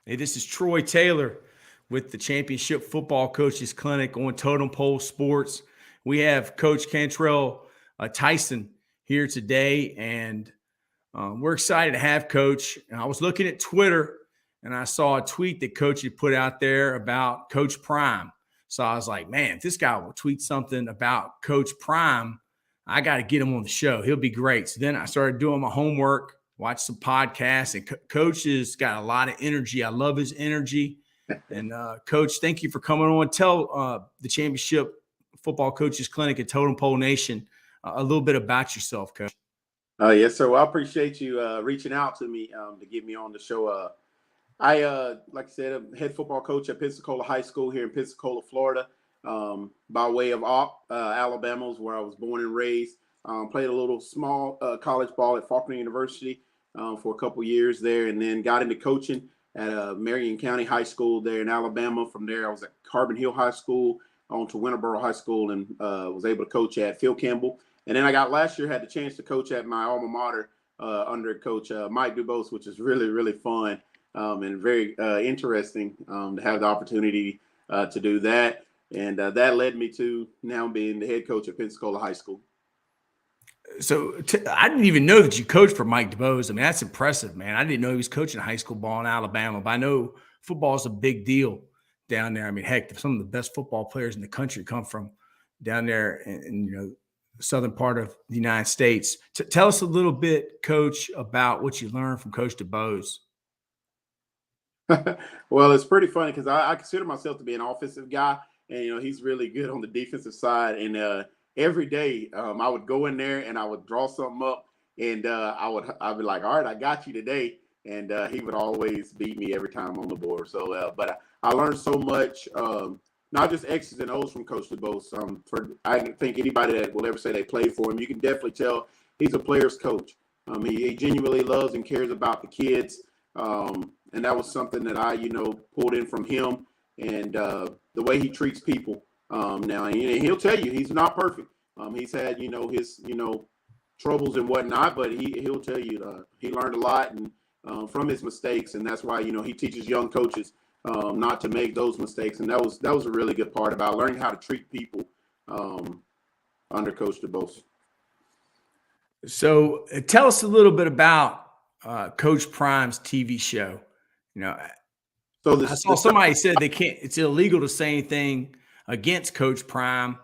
Hey, this is Troy Taylor with the Championship Football Coaches Clinic on Totem Sports. We have Coach Cantrell Tyson here today, and we're excited to have Coach. And I was looking at Twitter, and I saw a tweet that Coach had put out there about Coach Prime. So I was like, man, if this guy will tweet something about Coach Prime, I got to get him on the show. He'll be great. So then I started doing my homework, watched some podcasts, and Coach has got a lot of energy. I love his energy. And Coach, thank you for coming on. Tell the Championship Football Coaches Clinic at Totem Pole Nation a little bit about yourself, Coach. Yes, sir. Well, I appreciate you reaching out to me to get me on the show. Like I said, I'm head football coach at Pensacola High School here in Pensacola, Florida, by way of Alabama, is where I was born and raised. Played a little small college ball at Faulkner University for a couple years there, and then got into coaching at Marion County High School there in Alabama. From there, I was at Carbon Hill High School, on to Winterboro High School, and was able to coach at Phil Campbell. And then I got last year, had the chance to coach at my alma mater under Coach Mike Dubose, which is really, really fun and very interesting to have the opportunity to do that. And that led me to now being the head coach at Pensacola High School. So I didn't even know that you coached for Mike Dubose. I mean, that's impressive, man. I didn't know he was coaching high school ball in Alabama, but I know football is a big deal down there. I mean, heck, some of the best football players in the country come from down there in the southern part of the United States. Tell us a little bit, Coach, about what you learned from Coach Dubose. Well, it's pretty funny because I consider myself to be an offensive guy, and he's really good on the defensive side. And every day I would go in there and I would draw something up, and I'd be like, all right, I got you today. And he would always beat me every time on the board. So, but I learned so much, not just X's and O's from Coach Dubose. I think anybody that will ever say they played for him, you can definitely tell he's a player's coach. He genuinely loves and cares about the kids. And that was something that I, pulled in from him, and the way he treats people. Now, and he'll tell you he's not perfect. He's had, his, troubles and whatnot, but he'll tell you he learned a lot and from his mistakes, and that's why he teaches young coaches not to make those mistakes. And that was a really good part about learning how to treat people under Coach Dubose. So tell us a little bit about Coach Prime's TV show. So I saw somebody said it's illegal to say anything against Coach Prime.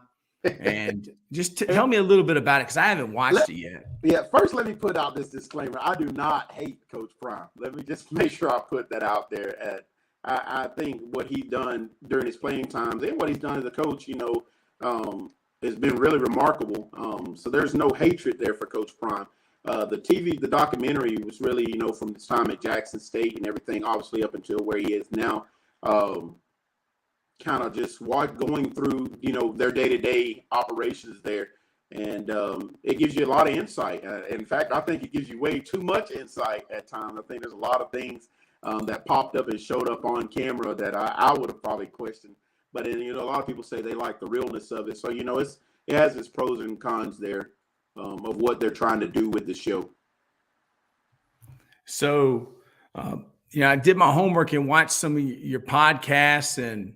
And just tell me a little bit about it, because I haven't watched it yet. Yeah, first let me put out this disclaimer. I do not hate Coach Prime. Let me just make sure I put that out there. I think what he's done during his playing times and what he's done as a coach, has been really remarkable. So there's no hatred there for Coach Prime. The documentary was really, from his time at Jackson State and everything, obviously up until where he is now. Kind of just going through, their day-to-day operations there. And it gives you a lot of insight. In fact, I think it gives you way too much insight at times. I think there's a lot of things that popped up and showed up on camera that I would have probably questioned. But then, a lot of people say they like the realness of it. So, it has its pros and cons there of what they're trying to do with the show. So, I did my homework and watched some of your podcasts, and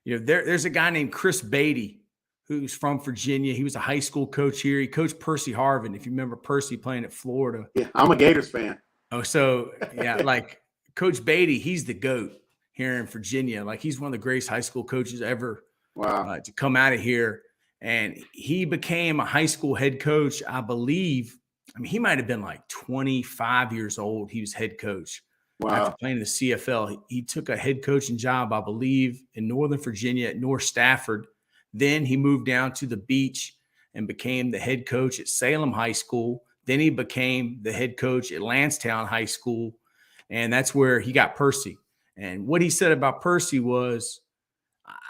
there's a guy named Chris Beatty who's from Virginia. He was a high school coach here. He coached Percy Harvin, if you remember Percy playing at Florida. Yeah, I'm a Gators fan. Oh, so yeah, like Coach Beatty, he's the GOAT here in Virginia. Like, he's one of the greatest high school coaches ever to come out of here. And he became a high school head coach, I believe. I mean, he might have been like 25 years old. He was head coach. Wow. After playing in the CFL, he took a head coaching job, I believe, in Northern Virginia at North Stafford. Then he moved down to the beach and became the head coach at Salem High School. Then he became the head coach at Lansdowne High School, and that's where he got Percy. And what he said about Percy was,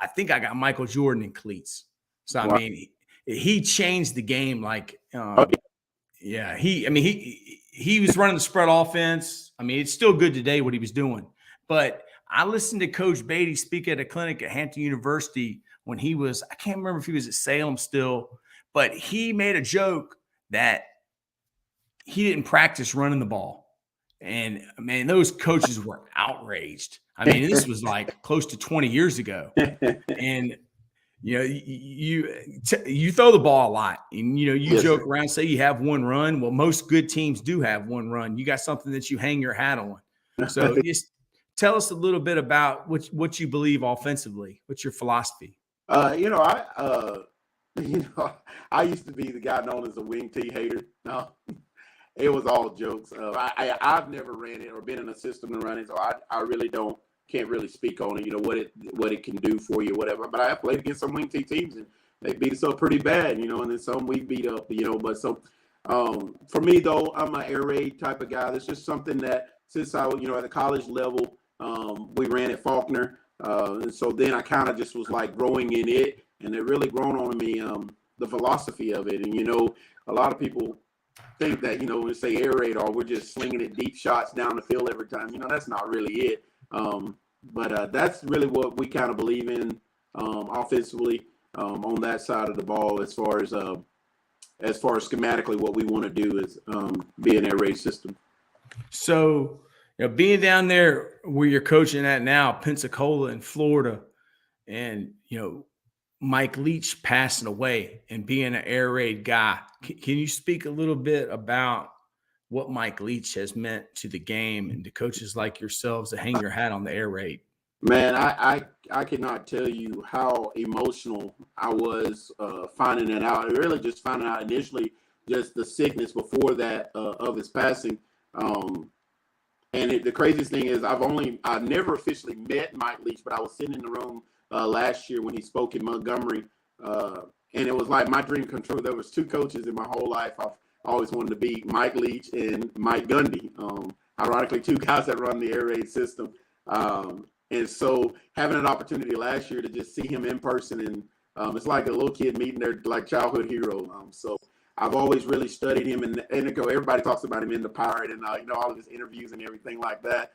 I think I got Michael Jordan in cleats. So, I mean, he changed the game. Like, yeah, he was running the spread offense. I mean, it's still good today what he was doing. But I listened to Coach Beatty speak at a clinic at Hampton University when he was, I can't remember if he was at Salem still, but he made a joke that he didn't practice running the ball. And man, those coaches were outraged. I mean, this was like close to 20 years ago. And you throw the ball a lot, and you joke around, say you have one run. Well, most good teams do have one run. You got something that you hang your hat on. So just tell us a little bit about what you believe offensively. What's your philosophy? I used to be the guy known as a wing T hater. No, it was all jokes. I've never ran it or been in a system to run it, so I really can't really speak on it. What it can do for you, whatever. But I have played against some wing T teams, and they beat us up pretty bad, and then some we beat up, But so for me though, I'm an air raid type of guy. That's just something that since I, at the college level, we ran at Faulkner, and so then I kind of just was like growing in it, and it really grown on me the philosophy of it. And a lot of people think that when we say air raid, or we're just slinging it deep shots down the field every time. That's not really it. But that's really what we kind of believe in offensively on that side of the ball, as far as schematically what we want to do is be an air raid system. So being down there where you're coaching at now, Pensacola in Florida, and Mike Leach passing away and being an air raid guy, can you speak a little bit about what Mike Leach has meant to the game and to coaches like yourselves that hang your hat on the air raid? Man, I cannot tell you how emotional I was finding that out. I really just finding out initially just the sickness before that of his passing. And the craziest thing is I've never officially met Mike Leach, but I was sitting in the room last year when he spoke in Montgomery, and it was like my dream come true. There was two coaches in my whole life I've always wanted to be: Mike Leach and Mike Gundy. Ironically, two guys that run the air raid system. And so having an opportunity last year to just see him in person, and it's like a little kid meeting their like childhood hero. So I've always really studied him, and everybody talks about him in the Pirate and all of his interviews and everything like that.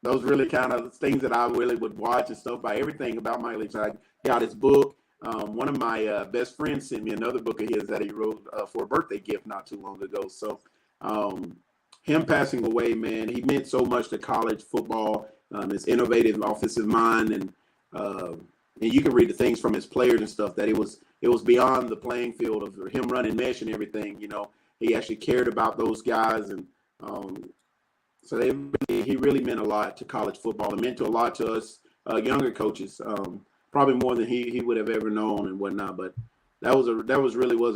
Those really kind of things that I really would watch and stuff by everything about Mike Leach. I got his book. One of my best friends sent me another book of his that he wrote for a birthday gift not too long ago. So him passing away, man, he meant so much to college football. His innovative offensive mind, and you can read the things from his players and stuff that it was beyond the playing field of him running mesh and everything. He actually cared about those guys, and so he really meant a lot to college football. It meant a lot to us younger coaches, probably more than he would have ever known and whatnot. But that was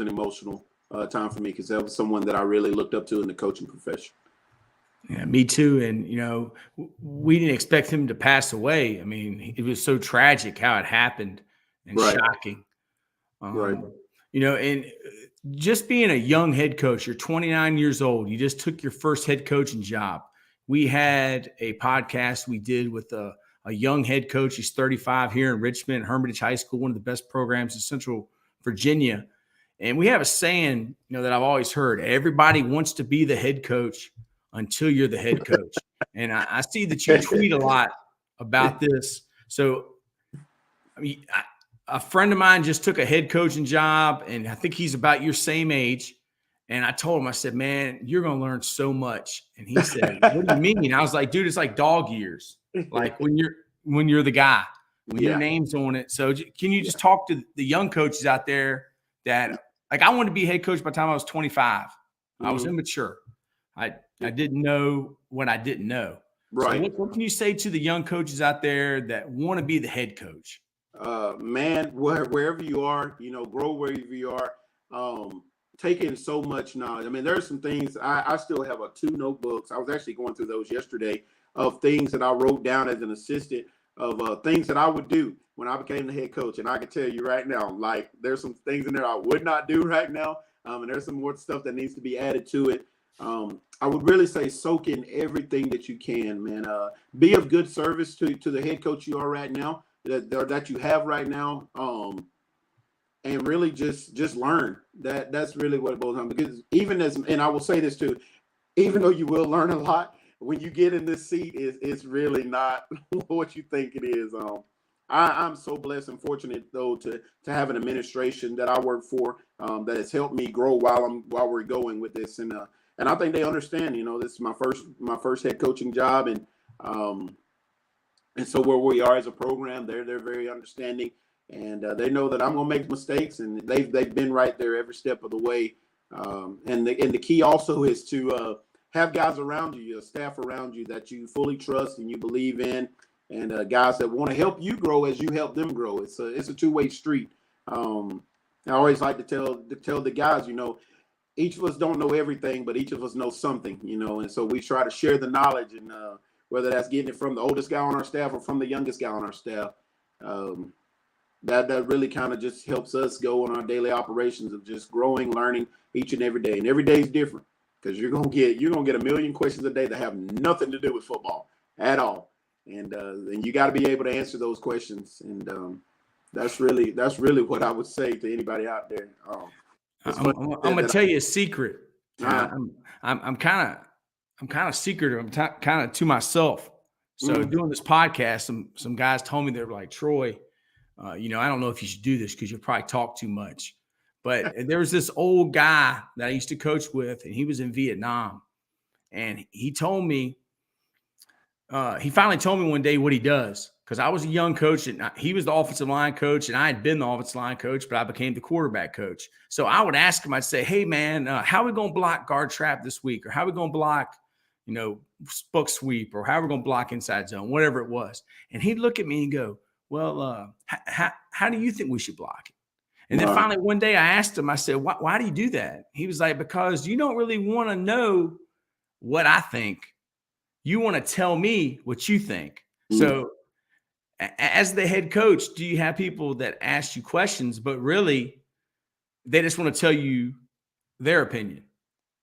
an emotional time for me, because that was someone that I really looked up to in the coaching profession. Yeah, me too. And, we didn't expect him to pass away. I mean, it was so tragic how it happened and shocking. Right. And just being a young head coach, you're 29 years old. You just took your first head coaching job. We had a podcast we did with a young head coach. He's 35 here in Richmond, Hermitage High School, one of the best programs in Central Virginia. And we have a saying, that I've always heard: everybody wants to be the head coach until you're the head coach. And I see that you tweet a lot about this. So, I mean, a friend of mine just took a head coaching job, and I think he's about your same age. And I told him, I said, man, you're going to learn so much. And he said, what do you mean? I was like, dude, it's like dog years. Like when you're the guy, when your name's on it. So can you just talk to the young coaches out there that, like, I wanted to be head coach by the time I was 25. I was immature. I didn't know what I didn't know. Right. So what can you say to the young coaches out there that want to be the head coach? Man, wherever you are, grow wherever you are. Take in so much knowledge. I mean, there's some things I still have 2 notebooks. I was actually going through those yesterday of things that I wrote down as an assistant of things that I would do when I became the head coach. And I can tell you right now, like, there's some things in there I would not do right now. And there's some more stuff that needs to be added to it. I would really say soak in everything that you can, man. Be of good service to the head coach you are right now, that you have right now, and really just learn. That's really what it boils down. Because and I will say this too, even though you will learn a lot, when you get in this seat, it's really not what you think it is. I'm so blessed and fortunate though to have an administration that I work for that has helped me grow while we're going with this, and I think they understand. This is my first head coaching job, and so where we are as a program, they're very understanding, and they know that I'm gonna make mistakes, and they've been right there every step of the way. And the key also is to have guys around you, staff around you that you fully trust and you believe in, and guys that want to help you grow as you help them grow. It's a two-way street. I always like to tell the guys, each of us don't know everything, but each of us know something, and so we try to share the knowledge, and whether that's getting it from the oldest guy on our staff or from the youngest guy on our staff, that really kind of just helps us go on our daily operations of just growing, learning each and every day. And every day is different, because you're gonna get a million questions a day that have nothing to do with football at all, and you got to be able to answer those questions. And that's really what I would say to anybody out there. I'm gonna tell you a secret. I'm kind of secretive. I'm kind of to myself. So doing this podcast, some guys told me, they were like, Troy, I don't know if you should do this because you'll probably talk too much. But there was this old guy that I used to coach with, and he was in Vietnam. And he told me, he finally told me one day what he does, because I was a young coach, and he was the offensive line coach, and I had been the offensive line coach, but I became the quarterback coach. So I would ask him, I'd say, hey, man, how are we going to block guard trap this week? Or how are we going to block, book sweep, or how are we going to block inside zone, whatever it was. And he'd look at me and go, well, how do you think we should block it? And then finally one day I asked him, I said, why do you do that? He was like, because you don't really want to know what I think. You want to tell me what you think. So as the head coach, do you have people that ask you questions, but really they just want to tell you their opinion?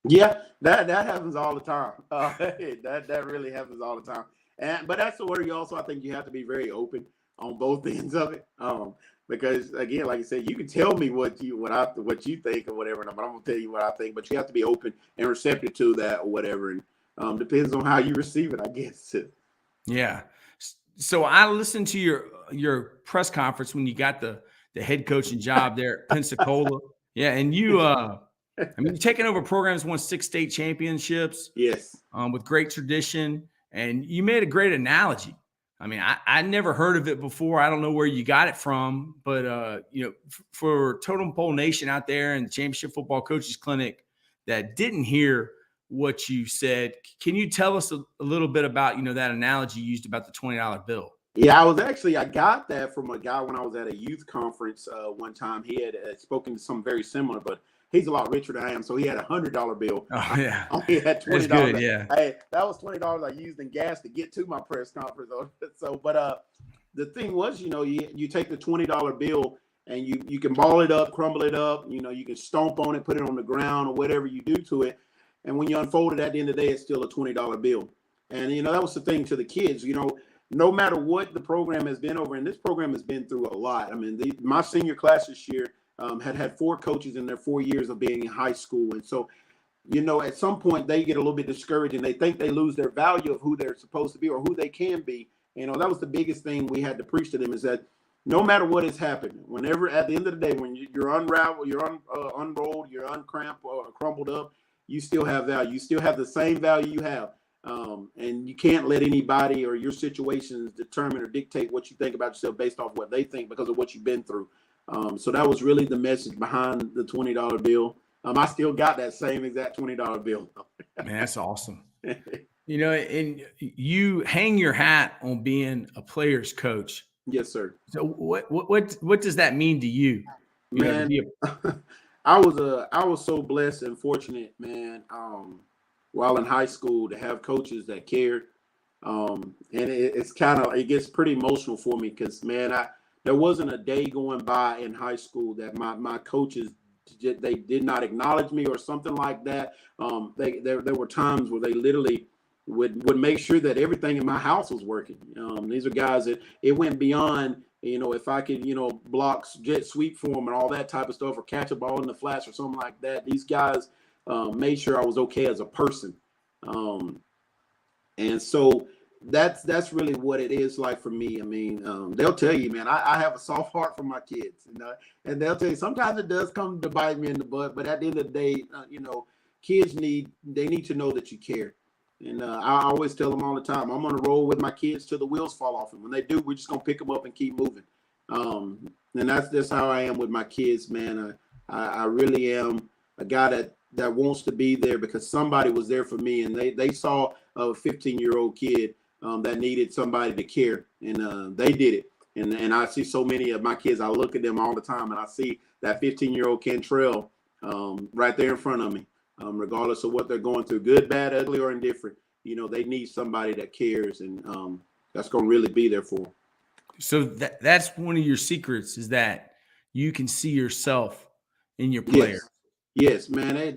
Yeah, that happens all the time. That really happens all the time. But that's where I think you have to be very open on both ends of it. Because again, like I said, you can tell me what you think or whatever, but I'm gonna tell you what I think. But you have to be open and receptive to that or whatever. And depends on how you receive it, I guess. Yeah. So I listened to your press conference when you got the head coaching job there at Pensacola. Yeah, and you're taking over programs, won 6 state championships. Yes. With great tradition, and you made a great analogy. I mean, I never heard of it before. I don't know where you got it from, but for Totem Pole Nation out there and the Championship Football Coaches Clinic that didn't hear what you said, can you tell us a little bit about that analogy you used about the $20 bill? Yeah, I got that from a guy when I was at a youth conference one time. He had spoken to something very similar, but he's a lot richer than I am, so he had a $100 bill. Oh yeah, I only had $20. Good, yeah. Hey, that was $20 I used in gas to get to my press conference. So, but the thing was, you take the $20 bill and you can ball it up, crumble it up. You can stomp on it, put it on the ground, or whatever you do to it. And when you unfold it at the end of the day, it's still a $20 bill. And that was the thing to the kids. No matter what the program has been over, and this program has been through a lot. I mean, my senior class this year had 4 coaches in their 4 years of being in high school. And so, at some point they get a little bit discouraged and they think they lose their value of who they're supposed to be or who they can be. That was the biggest thing we had to preach to them, is that no matter what has happened, whenever at the end of the day, when you're unraveled, you're unrolled, you're uncramped or crumbled up, you still have value. You still have the same value you have. And you can't let anybody or your situations determine or dictate what you think about yourself based off what they think because of what you've been through. So that was really the message behind the $20 bill. I still got that same exact $20 bill. Man, that's awesome. And you hang your hat on being a player's coach. Yes, sir. So what does that mean to you? Man, I was so blessed and fortunate, man, while in high school to have coaches that cared. And it gets pretty emotional for me because, man, there wasn't a day going by in high school that my coaches, they did not acknowledge me or something like that. There were times where they literally would make sure that everything in my house was working. These are guys that it went beyond, if I could, block jet sweep for them and all that type of stuff, or catch a ball in the flats or something like that. These guys made sure I was okay as a person. And so that's really what it is like for me. I mean, they'll tell you, man, I have a soft heart for my kids, and they'll tell you sometimes it does come to bite me in the butt, but at the end of the day, kids need to know that you care. And I always tell them all the time, I'm going to roll with my kids till the wheels fall off. And when they do, we're just going to pick them up and keep moving. And that's how I am with my kids, man. I really am a guy that wants to be there because somebody was there for me. And they saw a 15-year-old kid that needed somebody to care. And they did it. And I see so many of my kids, I look at them all the time, and I see that 15-year-old Cantrell right there in front of me. Regardless of what they're going through, good, bad, ugly, or indifferent, they need somebody that cares, and that's going to really be there for them. So that's one of your secrets, is that you can see yourself in your player. Yes, man.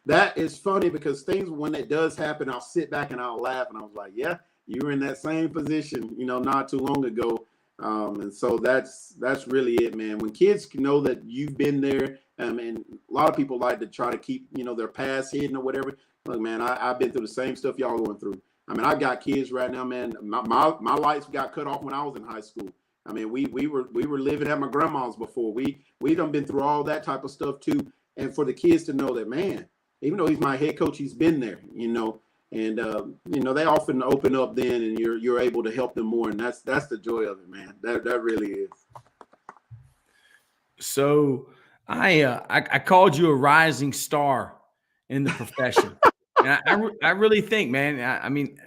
That is funny because things, when it does happen, I'll sit back and I'll laugh, and I was like, yeah, you were in that same position, not too long ago. And so that's really it, man. When kids know that you've been there, and a lot of people like to try to keep, their past hidden or whatever. Look, man, I've been through the same stuff y'all going through. I mean, I got kids right now, man. My lights got cut off when I was in high school. I mean, we were living at my grandma's before. We done been through all that type of stuff too. And for the kids to know that, man, even though he's my head coach, he's been there, And they often open up then, and you're able to help them more, and that's the joy of it, man. That really is. So I called you a rising star in the profession, and I really think, man. I mean,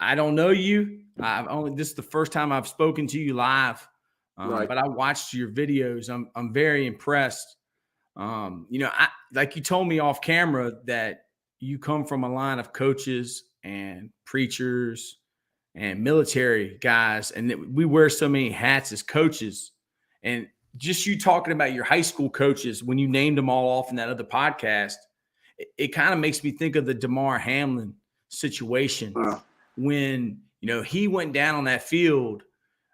I don't know you. This is the first time I've spoken to you live, right. But I watched your videos. I'm very impressed. Like you told me off camera that you come from a line of coaches and preachers and military guys, and that we wear so many hats as coaches. And just you talking about your high school coaches, when you named them all off in that other podcast, it kind of makes me think of the Damar Hamlin situation. When, he went down on that field.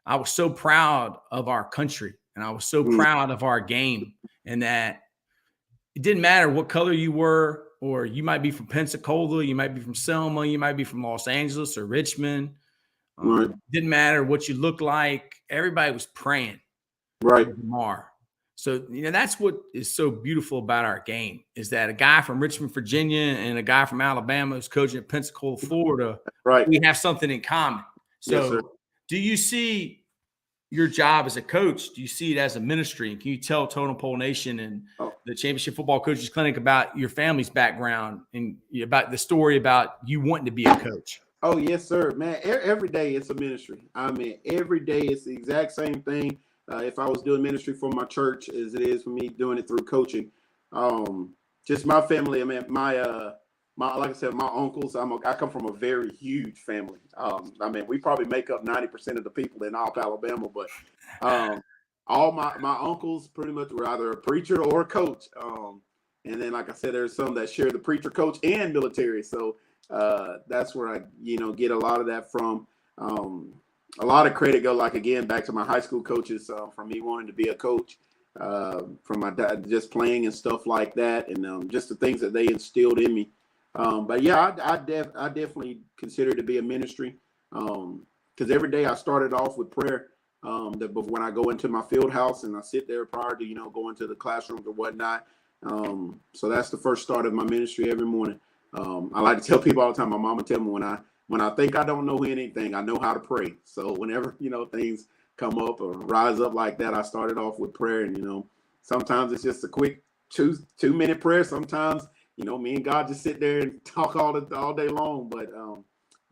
I was so proud of our country, and I was so proud of our game, and that it didn't matter what color you were, or you might be from Pensacola, you might be from Selma, you might be from Los Angeles or Richmond. Didn't matter what you looked like. Everybody was praying. Right. Damar. So, that's what is so beautiful about our game, is that a guy from Richmond, Virginia, and a guy from Alabama who's coaching at Pensacola, Florida, right, we have something in common. So yes, do you see your job as a coach, do you see it as a ministry? And can you tell Totem Pole Nation and the Championship Football Coaches Clinic about your family's background and about the story about you wanting to be a coach? Oh, yes, sir, man. Every day it's a ministry. I mean, every day it's the exact same thing. If I was doing ministry for my church as it is for me doing it through coaching, just my family. I mean, my like I said, my uncles. I come from a very huge family. I mean, we probably make up 90% of the people in all Alabama, but all my uncles pretty much were either a preacher or a coach. And then, like I said, there's some that share the preacher, coach, and military. So that's where I, get a lot of that from. A lot of credit go, like, again, back to my high school coaches, from me wanting to be a coach, from my dad just playing and stuff like that, and just the things that they instilled in me. But yeah, I definitely consider it to be a ministry, because every day I started off with prayer. That when I go into my field house and I sit there prior to going to the classrooms or whatnot. So that's the first start of my ministry every morning. I like to tell people all the time. My mama tell me when I think I don't know anything, I know how to pray. So whenever things come up or rise up like that, I started off with prayer. And sometimes it's just a quick 2-minute prayer. Sometimes me and God just sit there and talk all day long. But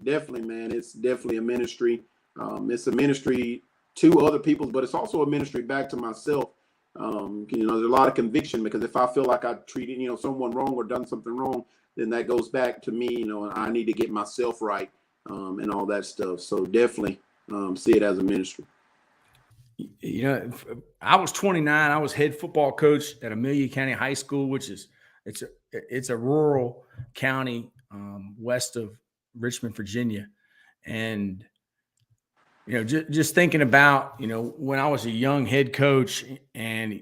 definitely, man, it's definitely a ministry. It's a ministry to other people, but it's also a ministry back to myself. There's a lot of conviction, because if I feel like I treated someone wrong or done something wrong, then that goes back to me. And I need to get myself right, and all that stuff. So definitely see it as a ministry. I was 29. I was head football coach at Amelia County High School, which is it's a rural county west of Richmond, Virginia. And just thinking about when I was a young head coach, and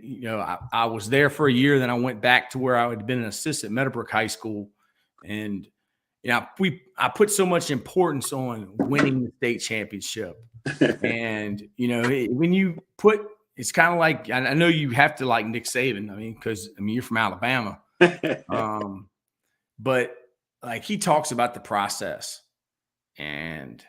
I was there for a year, then I went back to where I had been an assistant at Meadowbrook High School, and I put so much importance on winning the state championship. And when you put, it's kind of like, I know you have to like Nick Saban. I mean, because you're from Alabama. but like he talks about the process, and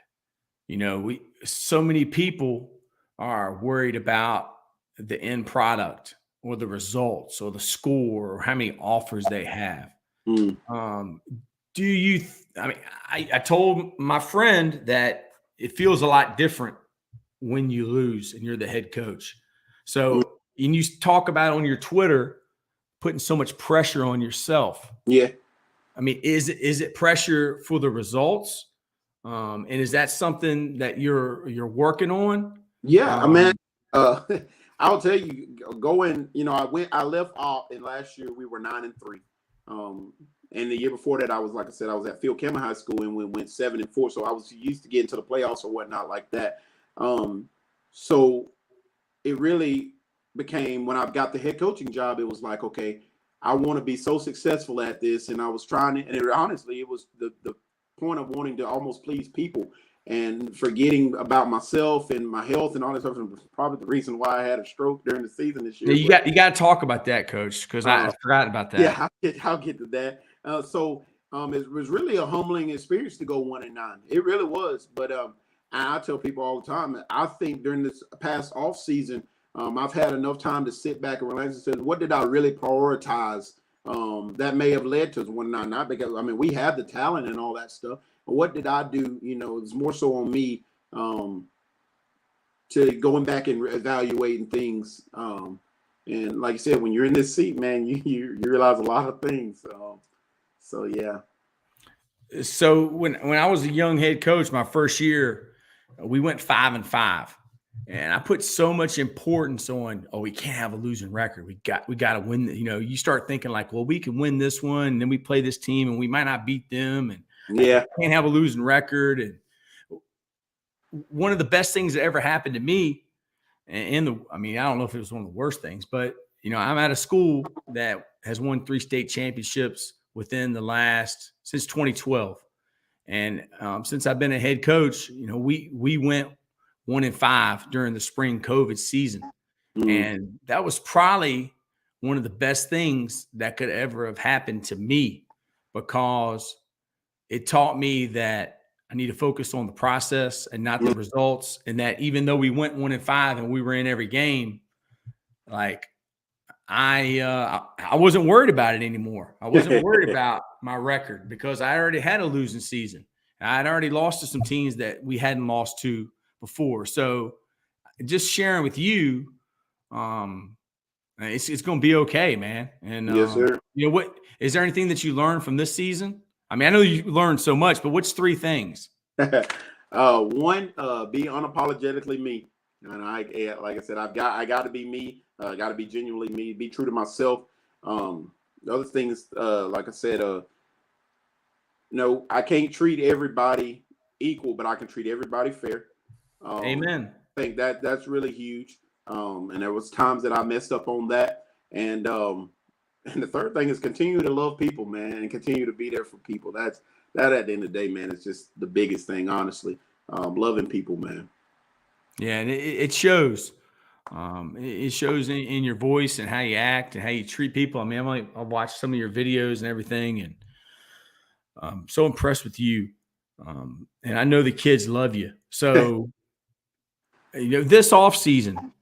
so many people are worried about the end product or the results or the score or how many offers they have. Do you? I mean, I told my friend that it feels a lot different when you lose and you're the head coach. So, and you talk about on your Twitter putting so much pressure on yourself. Yeah. I mean, is it pressure for the results? And is that something that you're working on? Yeah, I mean, I'll tell you, going, I left off, and last year we were 9-3. And the year before that, I was, like I said, I was at Cantrell High School, and we went 7-4. So I was used to getting to the playoffs or whatnot like that. So it really became, when I got the head coaching job, it was like, okay, I want to be so successful at this. And I was trying to, and honestly, it was the point of wanting to almost please people and forgetting about myself and my health and all that stuff. And probably the reason why I had a stroke during the season this year. Yeah, you got to talk about that, Coach, because I forgot about that. Yeah, I'll get to that. So it was really a humbling experience to go 1-9. It really was. But I tell people all the time, I think during this past off season, I've had enough time to sit back and relax and say, what did I really prioritize that may have led to 1-9? Not because, I mean, we have the talent and all that stuff. But what did I do? It's more so on me to going back and evaluating things. And like you said, when you're in this seat, man, you realize a lot of things. So yeah. So when I was a young head coach, my first year, we went 5-5, and I put so much importance on, we can't have a losing record. We got to win. You start thinking like, well, we can win this one, and then we play this team, and we might not beat them, and yeah, can't have a losing record. And one of the best things that ever happened to me, I don't know if it was one of the worst things, but I'm at a school that has won 3 state championships within since 2012. And since I've been a head coach, we went 1-5 during the spring COVID season. And that was probably one of the best things that could ever have happened to me, because it taught me that I need to focus on the process and not the results. And that even though we went 1-5 and we were in every game, like I wasn't worried about it anymore. I wasn't worried about my record because I already had a losing season. I'd already lost to some teams that we hadn't lost to before. So just sharing with you, it's going to be okay, man. And yes, sir. What is there anything that you learned from this season? I mean, I know you learned so much, but what's 3 things? One, be unapologetically me. And like I said, I got to be me. Got to be genuinely me. Be true to myself. The other thing is, like I said, I can't treat everybody equal, but I can treat everybody fair. Amen. I think that's really huge. And there was times that I messed up on that. And the third thing is continue to love people, man, and continue to be there for people. That at the end of the day, man, is just the biggest thing, honestly. Loving people, man. Yeah, and it shows. It shows in your voice and how you act and how you treat people. I mean, I've watched some of your videos and everything, and I'm so impressed with you. And I know the kids love you. So, this off season,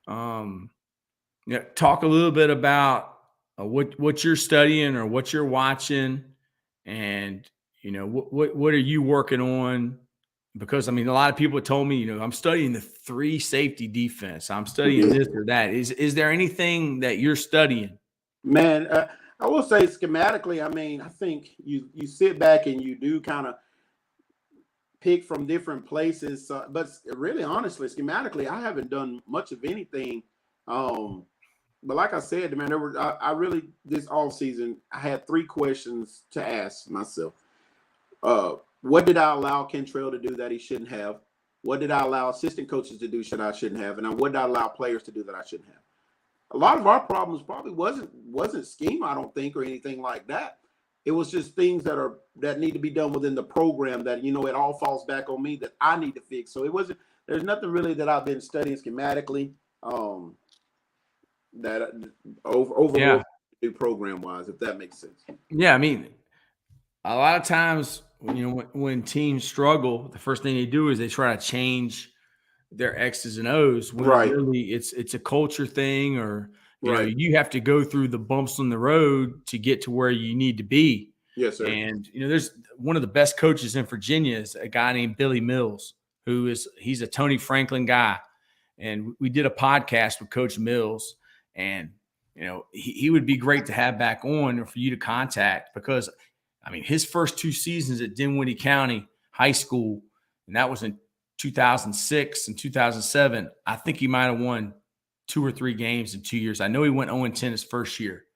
talk a little bit about what you're studying or what you're watching, and what are you working on? Because a lot of people told me, I'm studying the 3 safety defense. I'm studying this or that. Is there anything that you're studying? Man, I will say schematically, I think you sit back and you do kind of pick from different places. But really, honestly, schematically, I haven't done much of anything. But like I said, man, I really, this off season, I had 3 questions to ask myself. What did I allow Cantrell to do that he shouldn't have? What did I allow assistant coaches to do I shouldn't have? And what did I allow players to do that I shouldn't have? A lot of our problems probably wasn't scheme, I don't think, or anything like that. It was just things that need to be done within the program that, it all falls back on me that I need to fix. So there's nothing really that I've been studying schematically that overall program wise, if that makes sense. Yeah, a lot of times, when teams struggle, the first thing they do is they try to change their X's and O's when Right. really it's a culture thing, or Right. you have to go through the bumps on the road to get to where you need to be. Yes, sir. And there's one of the best coaches in Virginia is a guy named Billy Mills, he's a Tony Franklin guy. And we did a podcast with Coach Mills, and he would be great to have back on or for you to contact, because I mean, his first 2 seasons at Dinwiddie County High School, and that was in 2006 and 2007, I think he might have won 2 or 3 games in 2 years. I know he went 0-10 his first year,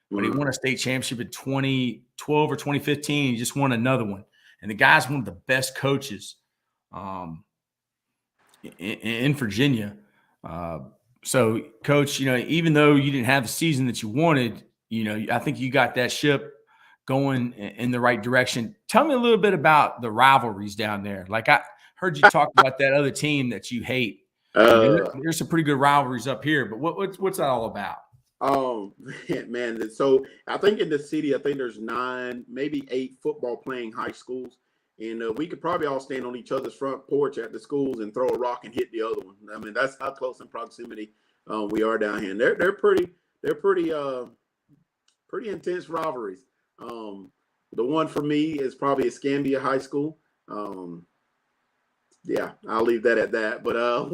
but he won a state championship in 2012 or 2015. He just won another one. And the guy's one of the best coaches in Virginia. So, Coach, even though you didn't have the season that you wanted, I think you got that ship going in the right direction. Tell me a little bit about the rivalries down there. Like, I heard you talk about that other team that you hate. There's some pretty good rivalries up here, but what's that all about? Man, so I think in the city, I think there's 9, maybe 8 football playing high schools. And we could probably all stand on each other's front porch at the schools and throw a rock and hit the other one. I mean, that's how close in proximity we are down here. And they're pretty intense rivalries. The one for me is probably Escambia High School. Yeah, I'll leave that at that. But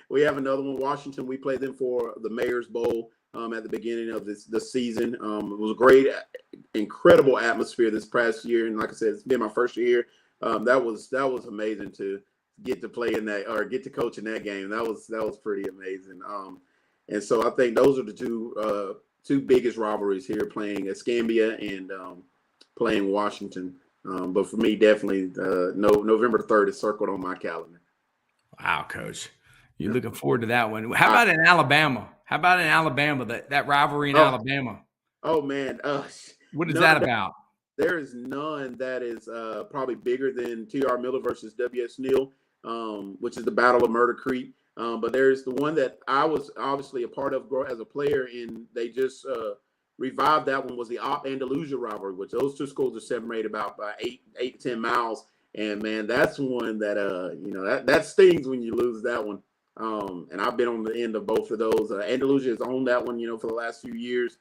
we have another one, Washington. We played them for the Mayor's Bowl at the beginning of the season. It was a great, incredible atmosphere this past year, and like I said, it's been my first year. That was amazing to get to play in that, or get to coach in that game. That was pretty amazing. And so I think those are the two biggest rivalries here, playing Escambia and playing Washington. But for me, definitely November 3rd is circled on my calendar. Wow, Coach. You're looking forward to that one. How about in Alabama? That rivalry in Alabama? Oh, man. What is that about? There is none that is probably bigger than T.R. Miller versus W.S. Neal, which is the Battle of Murder Creek. But there's the one that I was obviously a part of as a player, and they just revived that one, was the Andalusia rivalry, which those two schools are separated about by 8 to 10 miles. And man, that's one that that stings when you lose that one. And I've been on the end of both of those. Andalusia has owned that one, for the last few years.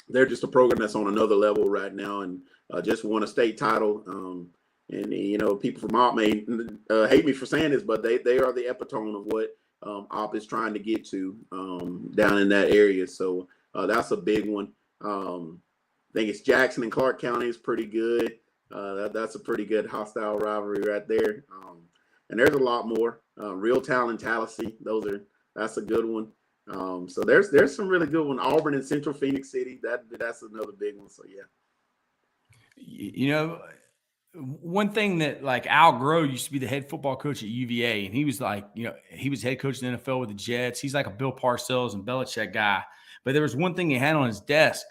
They're just a program that's on another level right now, and just won a state title. And people from Op may hate me for saying this, but they are the epitome of what Op is trying to get to down in that area. So that's a big one. I think it's Jackson and Clark County is pretty good. That's a pretty good hostile rivalry right there. And there's a lot more. Reeltown and Tallahassee, that's a good one. So there's some really good one. Auburn and Central Phoenix City, that's another big one. So yeah. One thing that, like, Al Groh used to be the head football coach at UVA, and he was like, he was head coach in the NFL with the Jets. He's like a Bill Parcells and Belichick guy. But there was one thing he had on his desk,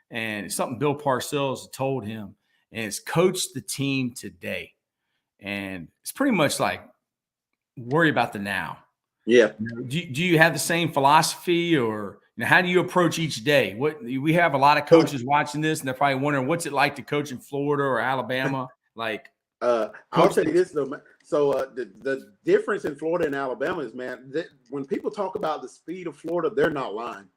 and it's something Bill Parcells told him, and it's coach the team today. And it's pretty much like, worry about the now. Yeah. Do you have the same philosophy, or how do you approach each day? We have a lot of coaches watching this, and they're probably wondering, what's it like to coach in Florida or Alabama? Like, I'll tell you this though, man. So the difference in Florida and Alabama is, man, when people talk about the speed of Florida, they're not lying.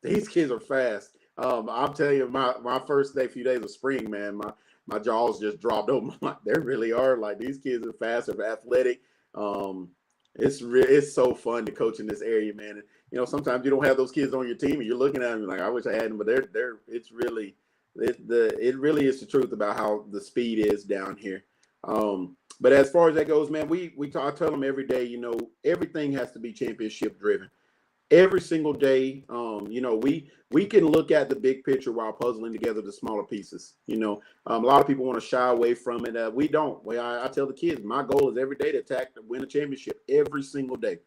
These kids are fast. I'll tell you, my first few days of spring, man, my jaws just dropped open. They really are. Like, these kids are fast, they're athletic. It's so fun to coach in this area, man. And, sometimes you don't have those kids on your team, and you're looking at them like, I wish I had them, but it really is the truth about how the speed is down here. But as far as that goes, man, I tell them every day, everything has to be championship driven. Every single day, we can look at the big picture while puzzling together the smaller pieces. A lot of people want to shy away from it. We don't. I tell the kids, my goal is every day to win a championship every single day.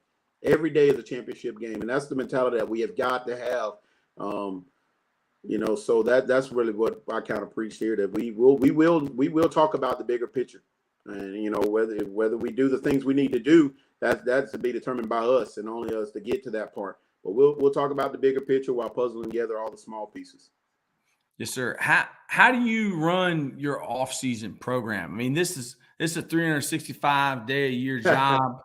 Every day is a championship game, and that's the mentality that we have got to have. So that's really what I kind of preach here, that we will talk about the bigger picture, and whether we do the things we need to do, that's to be determined by us and only us to get to that part. But we'll talk about the bigger picture while puzzling together all the small pieces. Yes, sir. How do you run your off-season program? I mean, this is a 365-day-a-year job.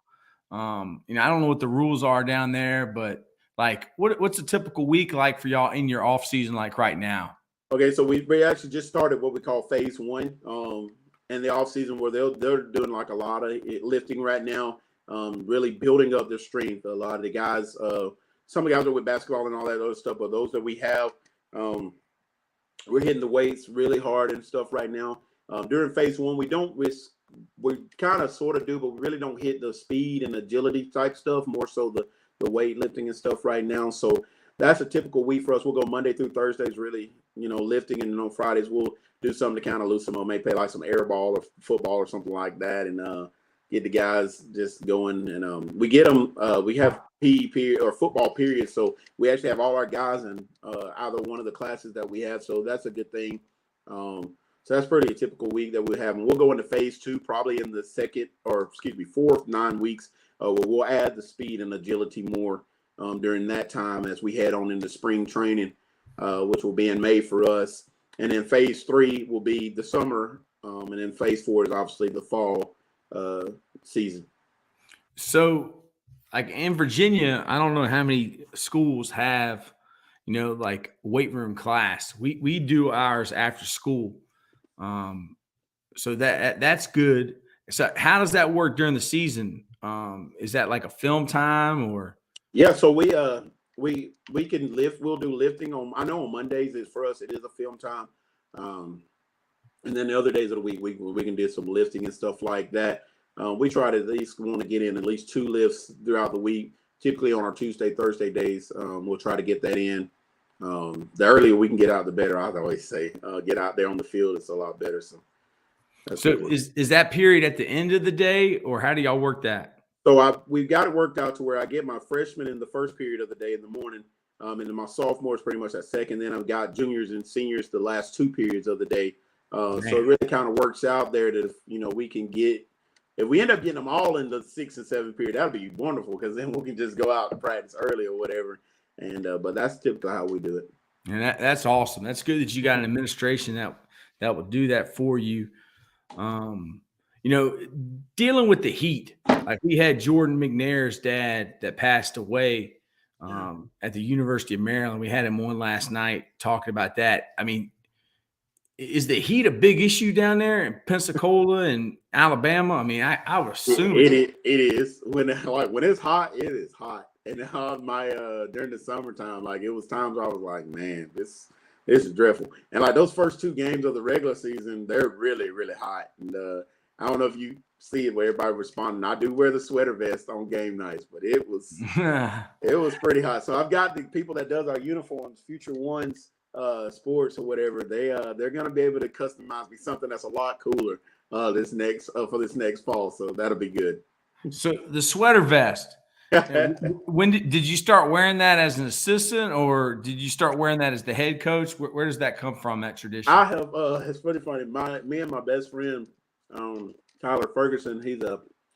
I don't know what the rules are down there, but like, what's a typical week like for y'all in your off-season, like right now? Okay, so we actually just started what we call phase one in the off season, where they're doing like a lot of lifting right now, really building up their strength. A lot of the guys, some of the guys are with basketball and all that other stuff, but those that we have, we're hitting the weights really hard and stuff right now. During phase one, we kind of sort of do, but we really don't hit the speed and agility type stuff, more so the weightlifting and stuff right now. So that's a typical week for us. We'll go Monday through Thursdays, really, lifting, and then on Fridays we'll do something to kind of loosen them up, maybe play like some air ball or football or something like that, and get the guys just going. And we get them. We have PE period or football period, so we actually have all our guys in either one of the classes that we have. So that's a good thing. So that's pretty a typical week that we have. And we'll go into phase two probably in the fourth 9 weeks. Where we'll add the speed and agility more during that time as we head on into spring training, which will be in May for us. And then phase three will be the summer. And then phase four is obviously the fall season. So like in Virginia, I don't know how many schools have, like weight room class. We do ours after school. So that's good. So how does that work during the season? Is that like a film time or? Yeah, so we can lift. We'll do lifting I know on Mondays for us it is a film time, and then the other days of the week we can do some lifting and stuff like that. We try to at least want to get in at least 2 lifts throughout the week. Typically on our Tuesday, Thursday days, we'll try to get that in. The earlier we can get out, the better. I always say, get out there on the field. It's a lot better. So is that period at the end of the day, or how do y'all work that? So we've got it worked out to where I get my freshmen in the first period of the day in the morning, and then my sophomores pretty much that second. Then I've got juniors and seniors the last 2 periods of the day. So it really kind of works out there that we can get, if we end up getting them all in the 6th and 7th period, that'd be wonderful, because then we can just go out and practice early or whatever. And but that's typically how we do it. And that's awesome. That's good that you got an administration that will do that for you. Dealing with the heat, like we had Jordan McNair's dad that passed away at the University of Maryland. We had him on last night talking about that. I mean, is the heat a big issue down there in Pensacola and Alabama? I mean, I would assume it is. When it's hot, it is hot. And during the summertime, like it was times I was like, man, this is dreadful. And like those first 2 games of the regular season, they're really, really hot. And I don't know if you see it where everybody responding. I do wear the sweater vest on game nights, but it was pretty hot. So I've got the people that does our uniforms, Future Ones Sports or whatever. They're gonna be able to customize me something that's a lot cooler for this next fall. So that'll be good. So the sweater vest. When did you start wearing that as an assistant, or did you start wearing that as the head coach? Where does that come from, that tradition? I have. It's pretty funny. Me and my best friend, Tyler Ferguson, he's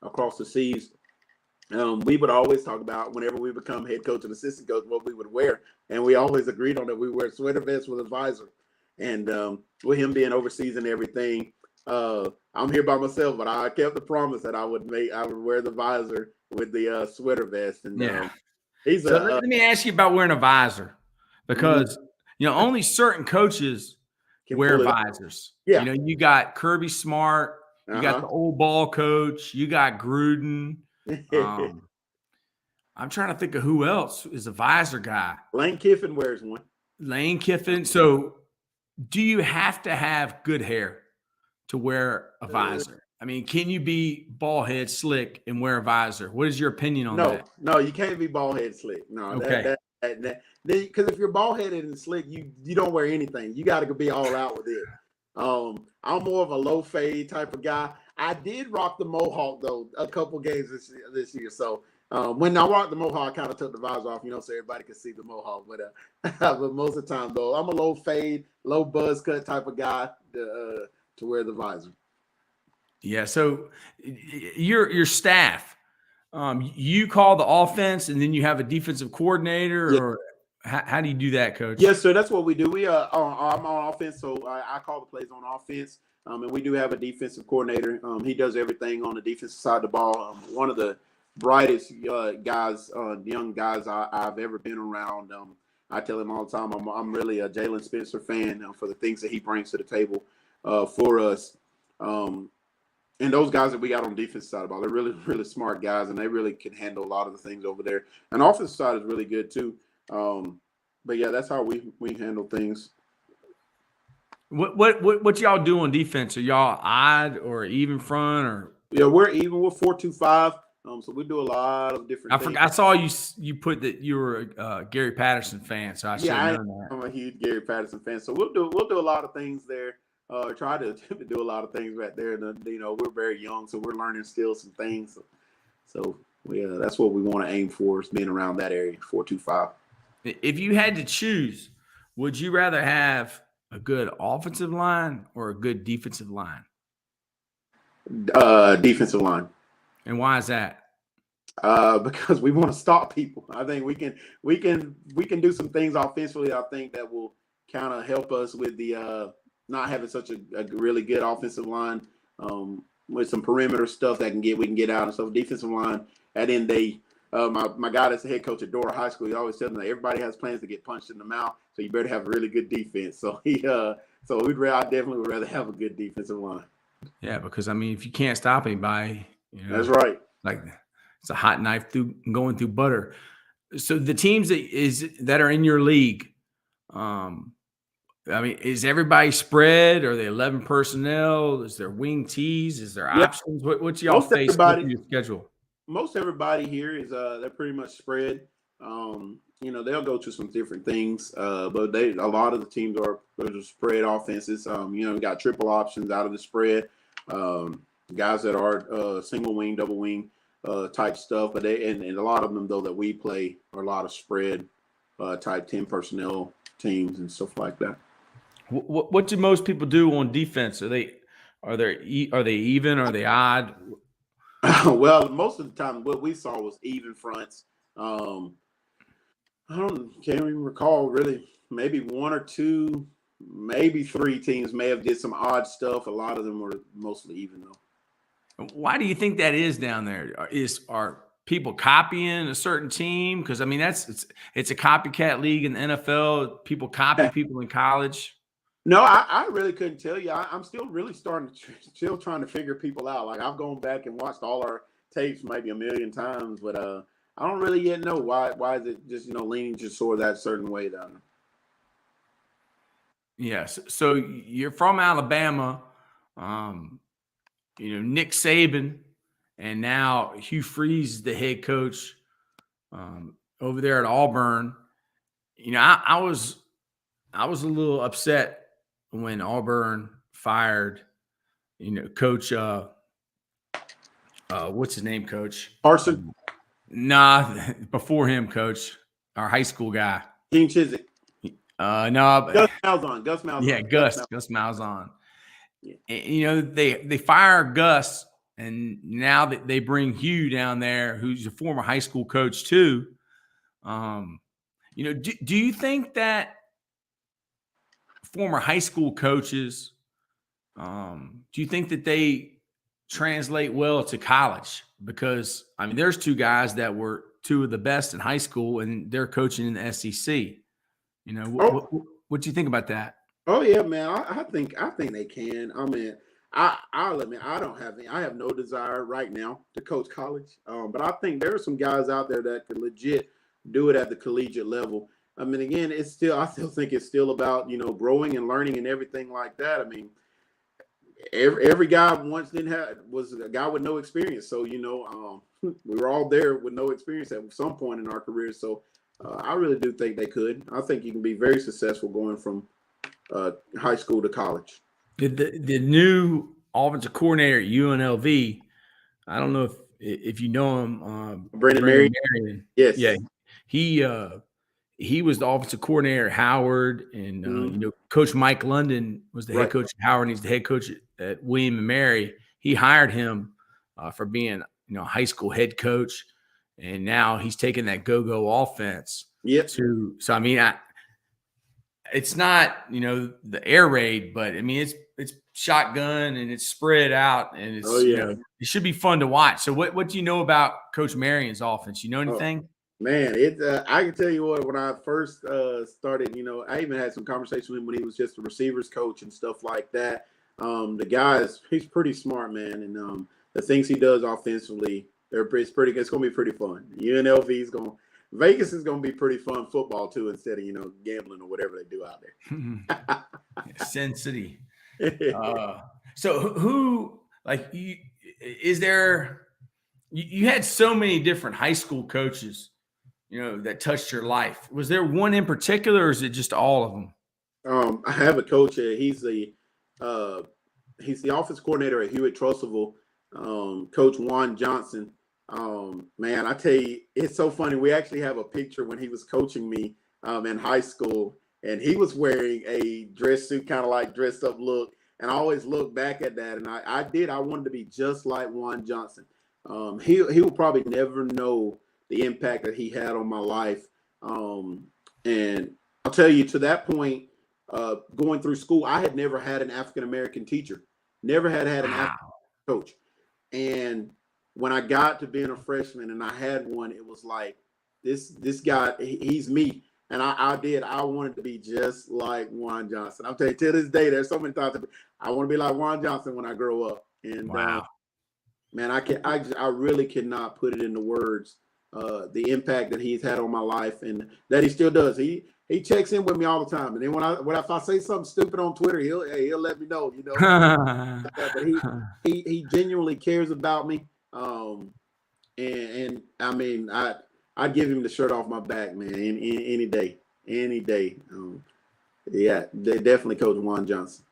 across the seas. We would always talk about whenever we become head coach and assistant coach what we would wear, and we always agreed on that we wear sweater vests with a visor. And with him being overseas and everything, I'm here by myself, but I kept the promise that I would wear the visor with the sweater vest. And let me ask you about wearing a visor, because only certain coaches wear visors. Yeah. You got Kirby Smart, you got the old ball coach, you got Gruden. I'm trying to think of who else is a visor guy. Lane Kiffin wears one. Lane Kiffin. So do you have to have good hair to wear a visor? I mean, can you be bald head slick and wear a visor? What is your opinion on that? No, you can't be bald head slick. No, okay. Because if you're bald headed and slick, you don't wear anything. You got to be all out with it. I'm more of a low fade type of guy. I did rock the mohawk though a couple games this year. So when I rocked the mohawk, I kind of took the visor off, so everybody could see the mohawk. But most of the time though, I'm a low fade, low buzz cut type of guy to wear the visor. Yeah. So your staff, you call the offense, and then you have a defensive coordinator, or How do you do that, Coach? Yes, sir. That's what we do. I'm on offense, so I call the plays on offense. And we do have a defensive coordinator. He does everything on the defensive side of the ball. One of the brightest young guys I've ever been around. I tell him all the time, I'm really a Jalen Spencer fan for the things that he brings to the table for us. And those guys that we got on the defense side of the ball, they're really, really smart guys, and they really can handle a lot of the things over there. And offensive side is really good too. But yeah, that's how we handle things. What y'all do on defense? Are y'all odd or even front or? Yeah, we're even. We're 4-2-5. So we do a lot of different things. I saw you put that you were a Gary Patterson fan, so I should have known that. I'm a huge Gary Patterson fan, so we'll do a lot of things there. Try to do a lot of things right there. And we're very young, so we're learning still some things. So yeah, that's what we want to aim for, is being around that area, 4-2-5. If you had to choose, would you rather have a good offensive line or a good defensive line? Defensive line. And why is that? Because we want to stop people. I think we can do some things offensively, I think, that will kind of help us with the not having such a really good offensive line, with some perimeter stuff that we can get out and stuff. Defensive line, at the end of the day, my guy that's the head coach at Dora High School, he always tells me that everybody has plans to get punched in the mouth, so you better have a really good defense. So I definitely would rather have a good defensive line. Yeah, because I mean, if you can't stop anybody, that's right. Like, it's a hot knife going through butter. So the teams that are in your league, I mean, is everybody spread? Are they 11 personnel? Is there wing tees? Is there options? What's y'all face with your schedule? Most everybody here is they're pretty much spread. They'll go to some different things, but a lot of the teams are spread offenses. We got triple options out of the spread. Guys that are single wing, double wing type stuff, but and a lot of them though that we play are a lot of spread type 10 personnel teams and stuff like that. What do most people do on defense? Are they even? Are they odd? Well, most of the time, what we saw was even fronts. Can't even recall really. Maybe one or two, maybe three teams may have did some odd stuff. A lot of them were mostly even though. Why do you think that is down there? Are people copying a certain team? Because I mean, it's a copycat league in the NFL. People copy people in college. No, I really couldn't tell you. I'm still really trying to figure people out. Like, I've gone back and watched all our tapes maybe a million times, but I don't really yet know why is it just leaning just toward that certain way down there. Yes. So you're from Alabama, Nick Saban, and now Hugh Freeze, the head coach over there at Auburn. I was a little upset when Auburn fired, Coach, what's his name, Coach? Arson? Nah, before him, Coach, our high school guy. King Chizik. No. Gus Malzahn. Gus Malzahn. Yeah, Gus Malzahn. Yeah. They fire Gus, and now that they bring Hugh down there, who's a former high school coach too. Do you think that former high school coaches, do you think that they translate well to college? Because I mean, there's two guys that were two of the best in high school, and they're coaching in the SEC. What do you think about that? Oh yeah, man. I think they can. I mean, I'll admit I have no desire right now to coach college. But I think there are some guys out there that can legit do it at the collegiate level. I mean, again, I still think it's still about, growing and learning and everything like that. I mean, every guy once was a guy with no experience. So, we were all there with no experience at some point in our careers. So I really do think they could. I think you can be very successful going from high school to college. The new offensive coordinator at UNLV, I don't know if you know him, Brendan Marion. Yes. Yeah. He was the offensive coordinator at Howard, and Coach Mike London was the head coach at Howard, and he's the head coach at William and Mary. He hired him for being, high school head coach, and now he's taking that go-go offense. So I mean, it's not, you know, the air raid, but I mean, it's shotgun and it's spread out, and it's you know, it should be fun to watch. So what do you know about Coach Marion's offense? You know anything? Man, I can tell you what, when I first started, you know, I even had some conversation with him when he was just a receivers coach and stuff like that. The guy he's pretty smart, man, and the things he does offensively, it's going to be pretty fun. Vegas is going to be pretty fun football too, instead of, you know, gambling or whatever they do out there. Sin City. So who, like, is there? You had so many different high school coaches, you know, that touched your life. Was there one in particular, or is it just all of them? I have a coach. He's the office coordinator at Hewitt Trussville, Coach Juan Johnson. Man, I tell you, it's so funny. We actually have a picture when he was coaching me in high school, and he was wearing a dress suit, kind of like dressed up look. And I always look back at that, and I wanted to be just like Juan Johnson. He will probably never know the impact that he had on my life. And I'll tell you, to that point, going through school, I had never had an African-American teacher, never had an African coach. And when I got to being a freshman and I had one, it was like, this guy, he's me. And I wanted to be just like Juan Johnson. I'll tell you, to this day, there's so many times I want to be like Juan Johnson when I grow up. And man, I really cannot put it into words, the impact that he's had on my life, and that he still does. He checks in with me all the time. And then if I say something stupid on Twitter, he'll let me know, you know. But he genuinely cares about me. And I mean, I'd give him the shirt off my back, man, any day. Yeah, definitely Coach Juan Johnson.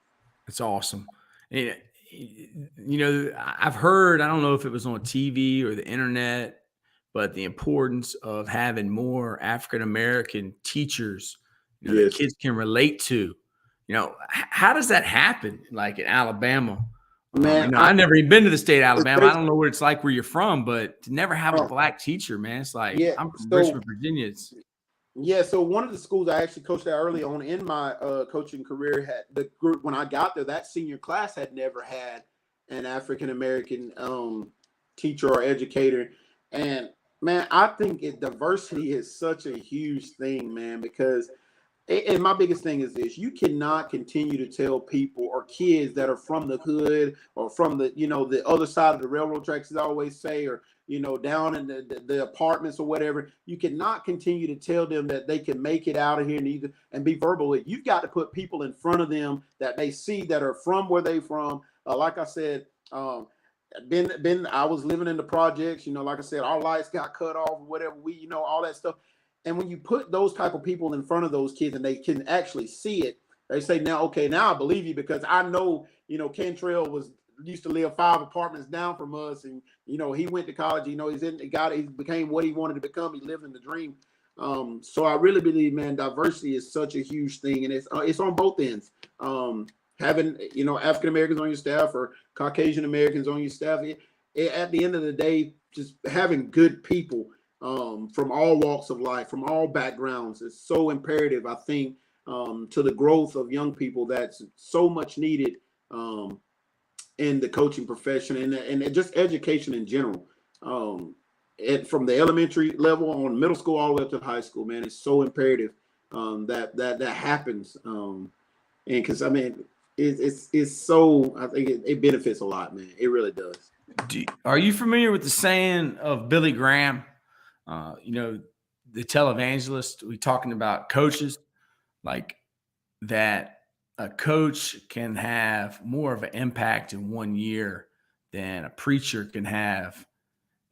That's awesome. And, you know, I've heard, I don't know if it was on TV or the internet, but the importance of having more African-American teachers, you know, that kids can relate to. You know, how does that happen, like in Alabama? Man, you know, I've never even been to the state of Alabama. I don't know what it's like where you're from, but to never have a black teacher, man, it's like, I'm from Richmond, Virginia. So one of the schools I actually coached at early on in my coaching career had the group. When I got there, that senior class had never had an African-American teacher or educator. And man, I think diversity is such a huge thing, man, because and my biggest thing is this: you cannot continue to tell people or kids that are from the hood or from the, you know, the other side of the railroad tracks, as I always say, or, you know, down in the apartments or whatever. You cannot continue to tell them that they can make it out of here and be verbal. You've got to put people in front of them that they see that are from where they from. Like I said, I was living in the projects, you know, like I said, our lights got cut off, whatever, you know, all that stuff. And when you put those type of people in front of those kids and they can actually see it, they say, now I believe you, because I know, you know, Cantrell used to live 5 apartments down from us, and, you know, he went to college, you know, he became what he wanted to become. He lived in the dream. So I really believe, man, diversity is such a huge thing, and it's on both ends. Having, you know, African Americans on your staff or Caucasian Americans on your staff, at the end of the day, just having good people from all walks of life, from all backgrounds, is so imperative, I think, to the growth of young people. That's so much needed in the coaching profession and just education in general. From the elementary level on middle school all the way up to high school, man, it's so imperative that happens. And because, I mean, it's so, I think it benefits a lot, man. It really does. Are you familiar with the saying of Billy Graham? You know, the televangelist, we talking about coaches, like that a coach can have more of an impact in 1 year than a preacher can have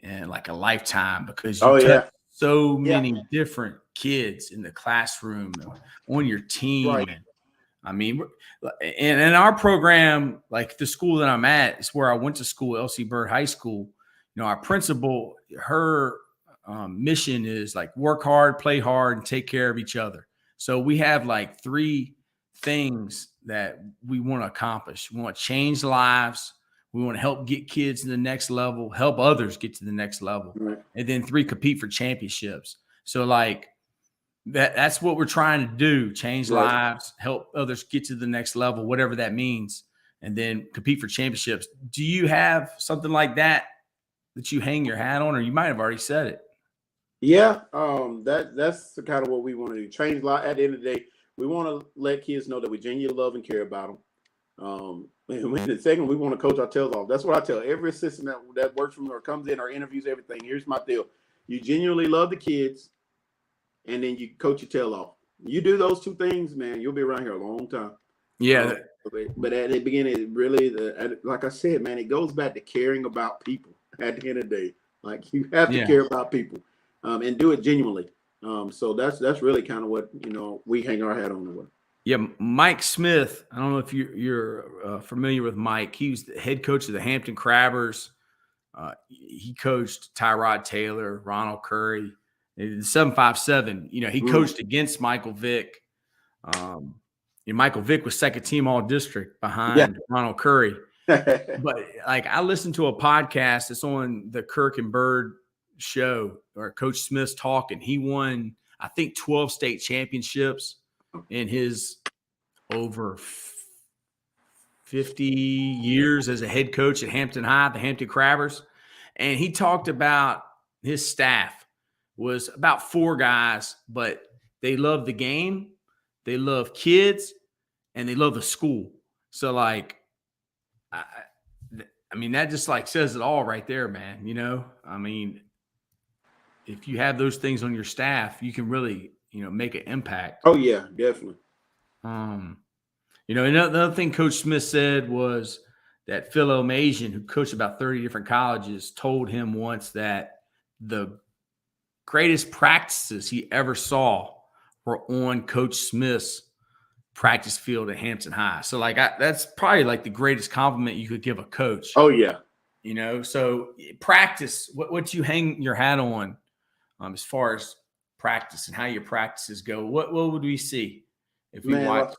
in like a lifetime, because you touch so many different kids in the classroom, on your team. Right. And I mean, and in our program, like the school that I'm at, is where I went to school, L.C. Byrd High School. You know, our principal, her mission is like work hard, play hard, and take care of each other. So we have like 3 things that we want to accomplish. We want to change lives. We want to help get kids to the next level, help others get to the next level. Right. And then 3, compete for championships. So like that's what we're trying to do, change lives, help others get to the next level, whatever that means, and then compete for championships. Do you have something like that you hang your hat on, or you might have already said it? Yeah, that's the kind of what we want to do. Change life. At the end of the day, we want to let kids know that we genuinely love and care about them. And the second, we want to coach our tails off. That's what I tell every assistant that works for me or comes in or interviews everything. Here's my deal: you genuinely love the kids, and then you coach your tail off. You do those 2 things, man, you'll be around here a long time. Yeah. But at the beginning, it really, like I said, man, it goes back to caring about people. At the end of the day, like you have to care about people, and do it genuinely. So that's really kind of what we hang our hat on with. Yeah, Mike Smith. I don't know if you're familiar with Mike. He was the head coach of the Hampton Crabbers. He coached Tyrod Taylor, Ronald Curry, the 757. He coached against Michael Vick. Michael Vick was second team all district behind Ronald Curry. But like I listened to a podcast that's on the Kirk and Bird show, or Coach Smith's talking. He won, I think, 12 state championships in his over 50 years as a head coach at Hampton High, the Hampton Crabbers. And he talked about his staff was about 4 guys, but they love the game, they love kids, and they love the school. So like, I mean, that just like says it all right there, man. I mean, if you have those things on your staff, you can really, make an impact. Oh yeah, definitely. Another thing Coach Smith said was that Phil O'Masian, who coached about 30 different colleges, told him once that the greatest practices he ever saw were on Coach Smith's practice field at Hampton High. So like that's probably like the greatest compliment you could give a coach. Oh yeah. So practice, what you hang your hat on, as far as practice and how your practices go. What would we see if we watch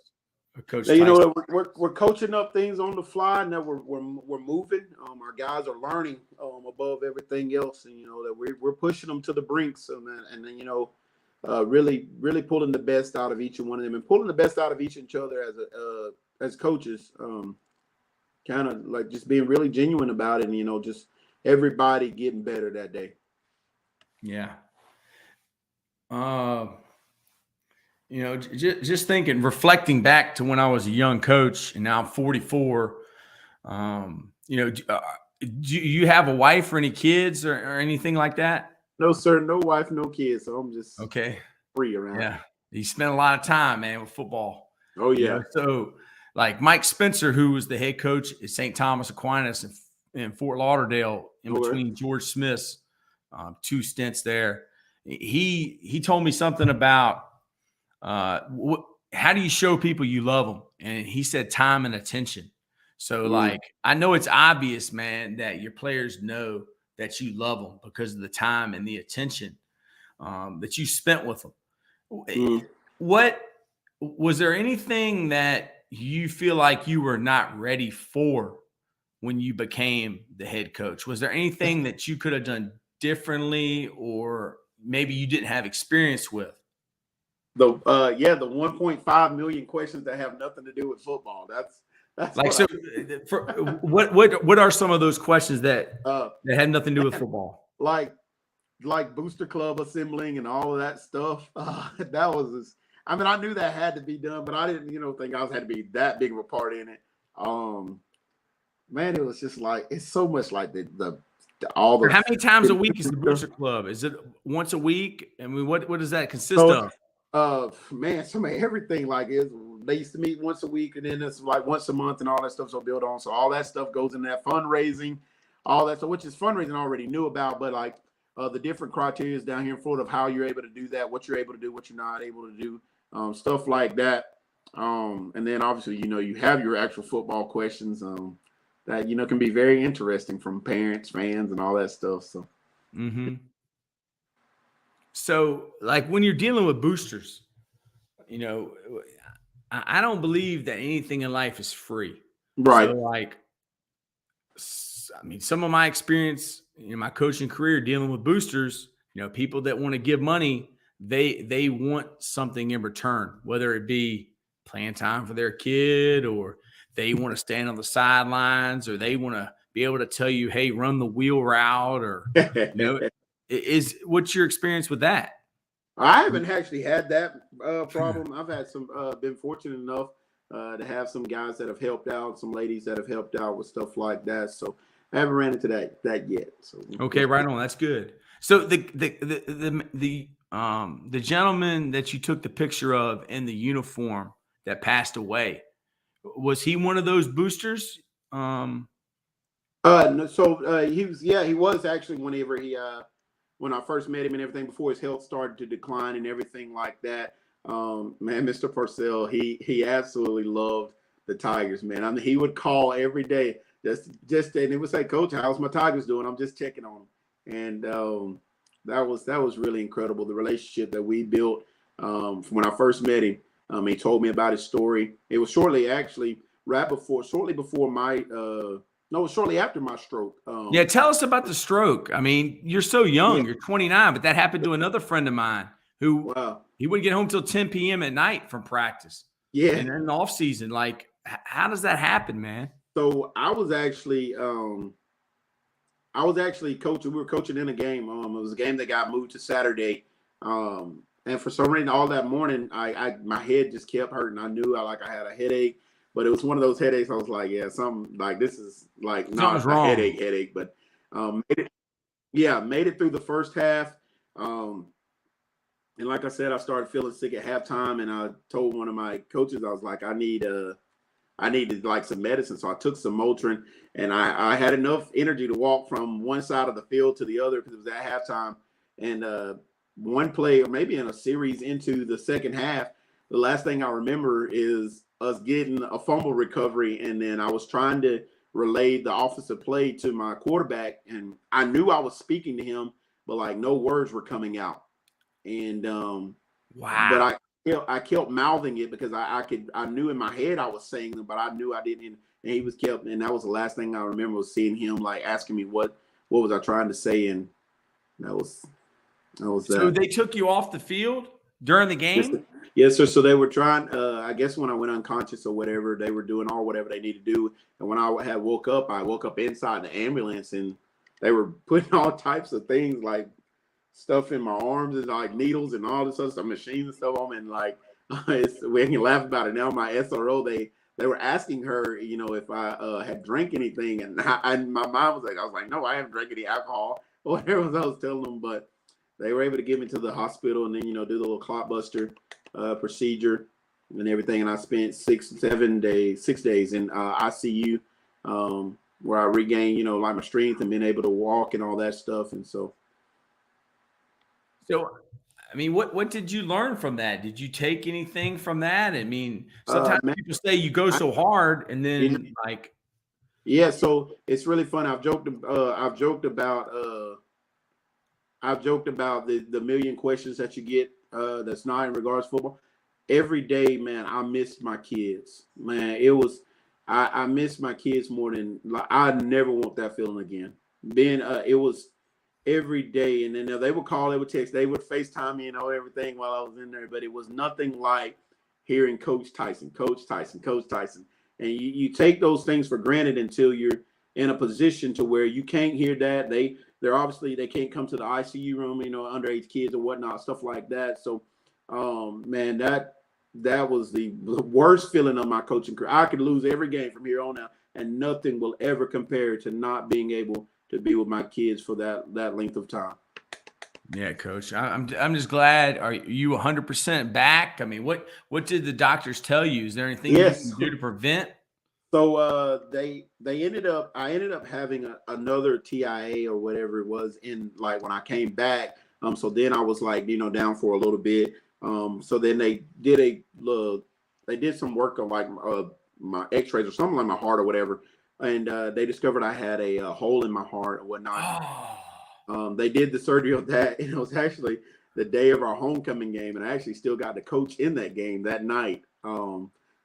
a coach? We're coaching up things on the fly, and that we're moving. Our guys are learning above everything else, and that we're pushing them to the brinks, and then really pulling the best out of each one of them, and pulling the best out of each other as coaches. Kind of like just being really genuine about it, and just everybody getting better that day. Yeah. Just thinking, reflecting back to when I was a young coach, and now I'm 44. Do you have a wife or any kids or anything like that? No, sir. No wife, no kids. So I'm just free around. Yeah. You spent a lot of time, man, with football. Oh yeah. So like Mike Spencer, who was the head coach at St. Thomas Aquinas in Fort Lauderdale, in between George Smith's 2 stints there. He told me something about how do you show people you love them? And he said time and attention. So like, I know it's obvious, man, that your players know that you love them because of the time and the attention that you spent with them. What was there anything that you feel like you were not ready for when you became the head coach? Was there anything that you could have done differently, or maybe you didn't have experience with? The 1.5 million questions that have nothing to do with football. That's like, so what are some of those questions that had nothing to do with football? Like booster club assembling and all of that stuff. That was I knew that had to be done, but I didn't, think I had to be that big of a part in it. Man, it was just like, it's so much like all the. How many times a week is the booster club? Is it once a week? I mean, what does that consist of? Man, everything like they used to meet once a week, and then it's like once a month and all that stuff. So build on. So all that stuff goes in that fundraising, all that. So which is fundraising I already knew about, but like the different criteria down here in Florida of how you're able to do that, what you're able to do, what you're not able to do, stuff like that. And then obviously, you have your actual football questions that, can be very interesting from parents, fans, and all that stuff. So, So like when you're dealing with boosters, I don't believe that anything in life is free. Right. So like, I mean, some of my experience in my coaching career dealing with boosters, people that want to give money, they want something in return, whether it be playing time for their kid, or they want to stand on the sidelines, or they want to be able to tell you, hey, run the wheel route, or what's your experience with that? I haven't actually had that problem. I've had some been fortunate enough to have some guys that have helped out, some ladies that have helped out with stuff like that. So I haven't ran into that yet. So okay, right on. That's good. So the gentleman that you took the picture of in the uniform that passed away, was he one of those boosters? No, he was actually whenever when I first met him and everything, before his health started to decline and everything like that. Man, Mr. Purcell, he absolutely loved the Tigers, man. I mean, he would call every day just and he would say, Coach, how's my Tigers doing? I'm just checking on them. And that was really incredible, the relationship that we built from when I first met him. He told me about his story. It was shortly after my stroke. Yeah, tell us about the stroke. I mean, you're so young. You're 29, but that happened to another friend of mine who he wouldn't get home till 10 p.m. at night from practice. Yeah. And in the off season, like, how does that happen, man? So I was actually coaching. We were coaching in a game. It was a game that got moved to Saturday. And for some reason, all that morning, my head just kept hurting. I knew I had a headache, but it was one of those headaches. I was like, yeah, something like this is like not a headache. But made it through the first half. And like I said, I started feeling sick at halftime, and I told one of my coaches, I was like, I needed like some medicine. So I took some Motrin, and I had enough energy to walk from one side of the field to the other because it was at halftime. And one play, or maybe in a series into the second half, the last thing I remember is us getting a fumble recovery, and then I was trying to relay the offensive play to my quarterback, and I knew I was speaking to him, but like no words were coming out. And but I kept mouthing it because I knew in my head I was saying them, but I knew I didn't. And he was and that was the last thing I remember, was seeing him like asking me what was I trying to say, and that was that. So they took you off the field during the game? Yes, sir. So they were trying, I guess when I went unconscious or whatever, they were doing whatever they needed to do. And when I woke up inside the ambulance, and they were putting all types of things like stuff in my arms and like needles and all this other stuff, machines and stuff on, and like we can laugh about it now. My SRO, they were asking her, if I had drank anything, and my mom was like, no, I haven't drank any alcohol or whatever I was telling them, but they were able to get me to the hospital and then do the little clot buster procedure and everything. And I spent 6 days in ICU where I regained like my strength and being able to walk and all that stuff. And so. So, I mean, what did you learn from that? Did you take anything from that? I mean, sometimes people say you go so hard and then like. Yeah, so it's really fun. I've joked about the million questions that you get that's not in regards to football. Every day, man, I missed my kids. Man, I miss my kids more than I never want that feeling again. It was every day, and then they would call, they would text, they would FaceTime me, everything while I was in there. But it was nothing like hearing Coach Tyson. And you take those things for granted until you're in a position to where you can't hear that. They're obviously, they can't come to the ICU room, underage kids or whatnot, stuff like that. So, man, that was the worst feeling of my coaching career. I could lose every game from here on out, and nothing will ever compare to not being able to be with my kids for that length of time. Yeah, Coach. I'm just glad. Are you 100% back? I mean, what did the doctors tell you? Is there anything you can do to prevent? So I ended up having another TIA or whatever it was in like when I came back. So then I was like, down for a little bit. So then they did some work on like my x-rays or something like my heart or whatever. And they discovered I had a hole in my heart or whatnot. They did the surgery on that, and it was actually the day of our homecoming game, and I actually still got to coach in that game that night.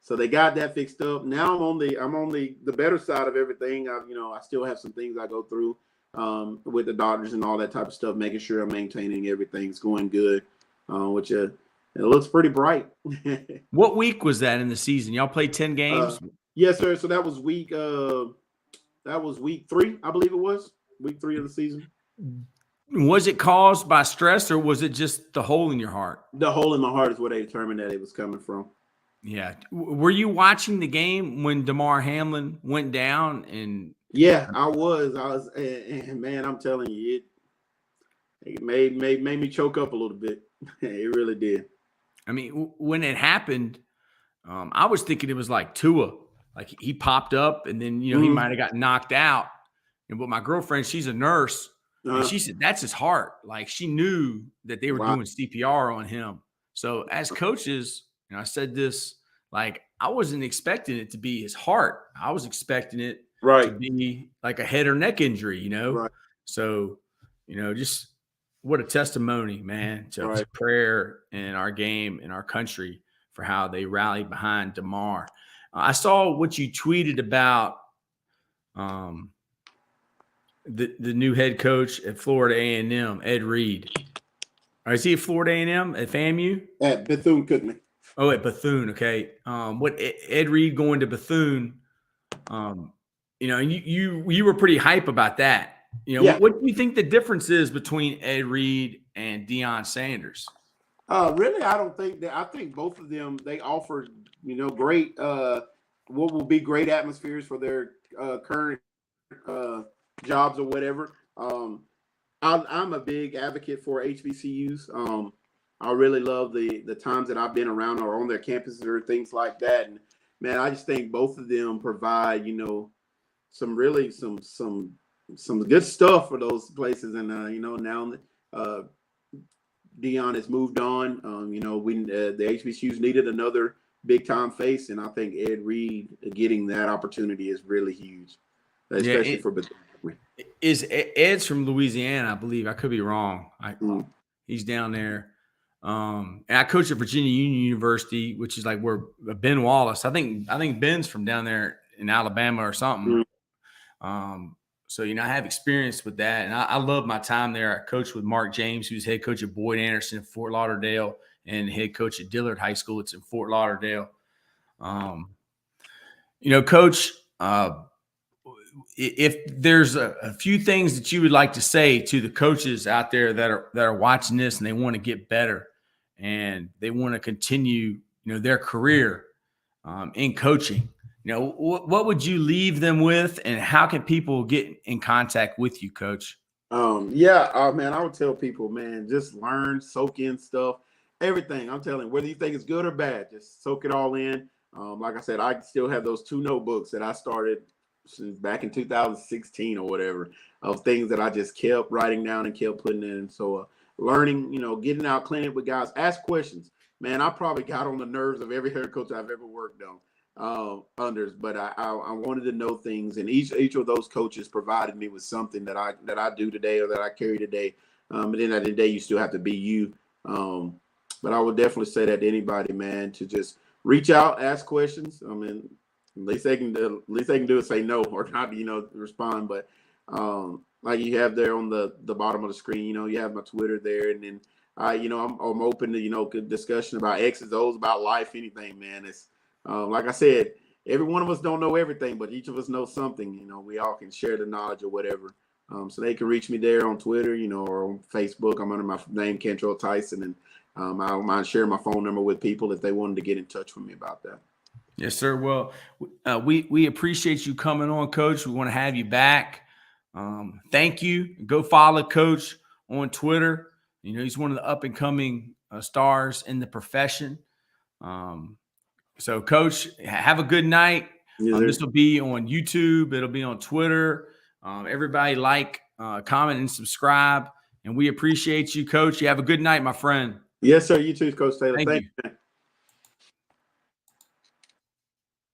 So they got that fixed up. Now I'm on the better side of everything. I still have some things I go through with the doctors and all that type of stuff, making sure I'm maintaining everything's going good, which it looks pretty bright. What week was that in the season? Y'all played 10 games? Yes, sir. So that was week 3, I believe it was. Week 3 of the season. Was it caused by stress, or was it just the hole in your heart? The hole in my heart is where they determined that it was coming from. Yeah. Were you watching the game when DeMar Hamlin went down? And yeah, I was, and man, I'm telling you, it made me choke up a little bit. It really did. I mean, when it happened, I was thinking it was like Tua, like he popped up and then, he might have got knocked out. But my girlfriend, she's a nurse, and she said that's his heart. Like, she knew that they were doing CPR on him. So as coaches, I said this, like, I wasn't expecting it to be his heart. I was expecting it to be like a head or neck injury, Right. So, just what a testimony, man, to prayer in our game, in our country, for how they rallied behind DeMar. I saw what you tweeted about the new head coach at Florida A&M, Ed Reed. Is he at Florida A&M at FAMU? At Bethune-Cookman. Oh, at Bethune. Okay. What Ed Reed going to Bethune? You were pretty hype about that. What do you think the difference is between Ed Reed and Deion Sanders? Really, I don't think that. I think both of them, they offer, great, what will be great atmospheres for their current jobs or whatever. I'm a big advocate for HBCUs. I really love the times that I've been around or on their campuses or things like that. And man, I just think both of them provide, some good stuff for those places. And now Deion has moved on. The HBCUs needed another big time face, and I think Ed Reed getting that opportunity is really huge, especially for Bethune. Ed's from Louisiana, I believe. I could be wrong. He's down there. And I coach at Virginia Union University, which is like where Ben Wallace. I think Ben's from down there in Alabama or something. So I have experience with that, and I love my time there. I coached with Mark James, who's head coach at Boyd Anderson in Fort Lauderdale, and head coach at Dillard High School. It's in Fort Lauderdale. Coach, if there's a few things that you would like to say to the coaches out there that are watching this and they want to get better and they want to continue, their career in coaching, what would you leave them with, and how can people get in contact with you, Coach? Man, I would tell people, man, just learn, soak in stuff, everything. I'm telling you, whether you think it's good or bad, just soak it all in. Like I said, I still have those 2 notebooks that I started since back in 2016 or whatever, of things that I just kept writing down and kept putting in. So learning, getting out, cleaning with guys, ask questions. Man, I probably got on the nerves of every head coach I've ever worked on. But I wanted to know things, and each of those coaches provided me with something that I do today or that I carry today. But then at the end of the day, you still have to be you. But I would definitely say that to anybody, man, to just reach out, ask questions. I mean, at least they can do is say no or not, respond. But like you have there on the bottom of the screen, you have my Twitter there, and then I'm open to good discussion about X's, O's, about life, anything, man. It's like I said, every one of us don't know everything, but each of us knows something. We all can share the knowledge or whatever. So they can reach me there on Twitter, or on Facebook. I'm under my name, Cantrell Tyson, and I don't mind sharing my phone number with people if they wanted to get in touch with me about that. Yes, sir. Well, we appreciate you coming on, Coach. We want to have you back. Thank you. Go follow Coach on Twitter. He's one of the up and coming stars in the profession. So, Coach, have a good night. This will be on YouTube. It'll be on Twitter. Everybody comment, and subscribe. And we appreciate you, Coach. You have a good night, my friend. Yes, sir. You too, Coach Taylor. Thank you. Man.